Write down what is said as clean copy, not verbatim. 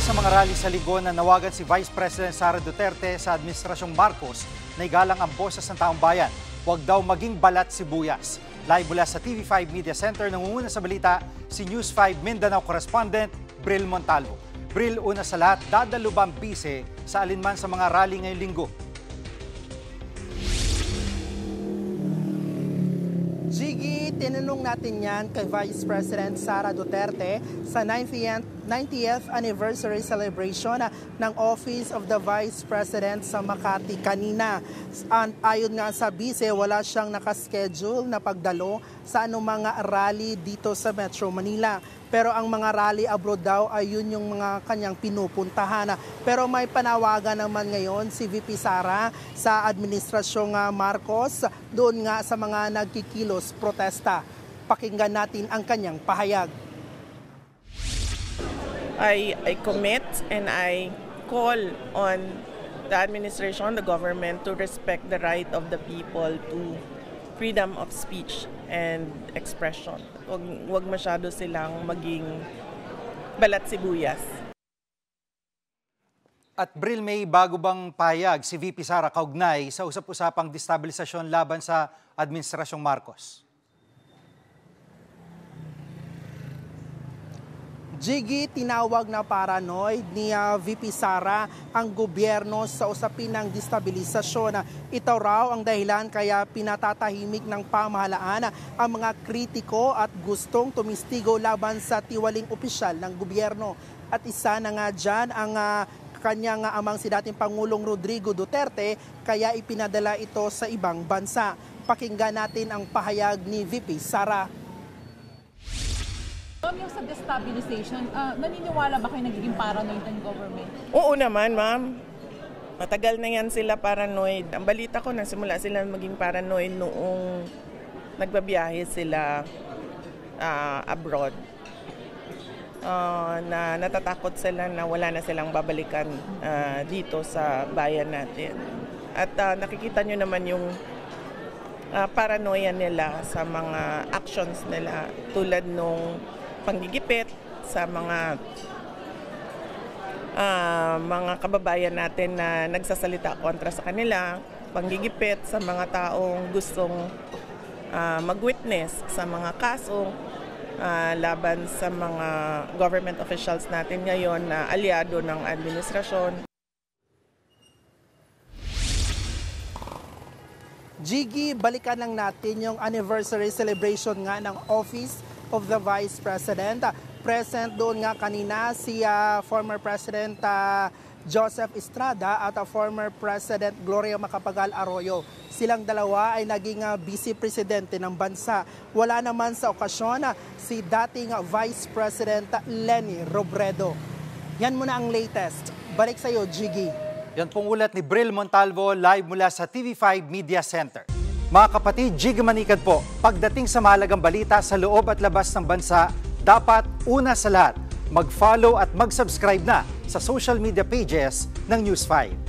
sa mga rally sa linggo na nawagan si Vice President Sara Duterte sa Administrasyong Marcos na igalang ang boses ng taong bayan. Huwag daw maging balat sibuyas. Live mula sa TV5 Media Center, nangunguna sa balita si News 5 Mindanao Correspondent Bril Montalvo. Bril, una sa lahat, dadalo ba ang bise sa alinman sa mga rally ngayong linggo? Jiggy, tinanong natin yan kay Vice President Sara Duterte sa 90th anniversary celebration ng Office of the Vice President sa Makati kanina. Ayon nga sa bise, wala siyang nakaschedule na pagdalo sa anumang rally dito sa Metro Manila. Pero ang mga rally abroad daw ay yun yung mga kanyang pinupuntahan. Pero may panawagan naman ngayon si VP Sara sa Administrasyong Marcos doon nga sa mga nagkikilos protesta. Pakinggan natin ang kanyang pahayag. I commit and I call on the administration, the government to respect the right of the people to freedom of speech and expression. Huwag masyado silang maging balat sibuyas. At Bril, may bago bang payag si VP Sara kaugnay sa usap-usapang destabilisasyon laban sa Administrasyong Marcos? Jiggy, tinawag na paranoid ni VP Sara ang gobyerno sa usapin ng destabilisasyon. Ito raw ang dahilan kaya pinatatahimik ng pamahalaan ang mga kritiko at gustong tumistigo laban sa tiwaling opisyal ng gobyerno. At isa na nga dyan ang kanyang amang si dating Pangulong Rodrigo Duterte kaya ipinadala ito sa ibang bansa. Pakinggan natin ang pahayag ni VP Sara. Yung sa destabilization, naniniwala ba kayo nagiging paranoid ng government? Oo naman, ma'am. Matagal na yan sila paranoid. Ang balita ko, nasimula sila maging paranoid noong nagbabiyahe sila abroad. Na natatakot sila na wala na silang babalikan dito sa bayan natin. At nakikita nyo naman yung paranoia nila sa mga actions nila tulad nung panggigipit sa mga kababayan natin na nagsasalita kontra sa kanila, panggigipit sa mga taong gustong mag-witness sa mga kaso laban sa mga government officials natin ngayon na aliado ng administrasyon. Jiggy, balikan lang natin yung anniversary celebration nga ng Office of the Vice President. Present doon nga kanina si former President Joseph Estrada at former President Gloria Macapagal Arroyo. Silang dalawa ay naging vice presidente ng bansa. Wala naman sa okasyon si dating Vice President Leni Robredo. Yan muna ang latest. Balik sa iyo, Jiggy. Yan pong ulat ni Bril Montalvo live mula sa TV5 Media Center. Mga kapatid, Jiggy Manikad po, pagdating sa mahalagang balita sa loob at labas ng bansa, dapat una sa lahat, mag-follow at mag-subscribe na sa social media pages ng News 5.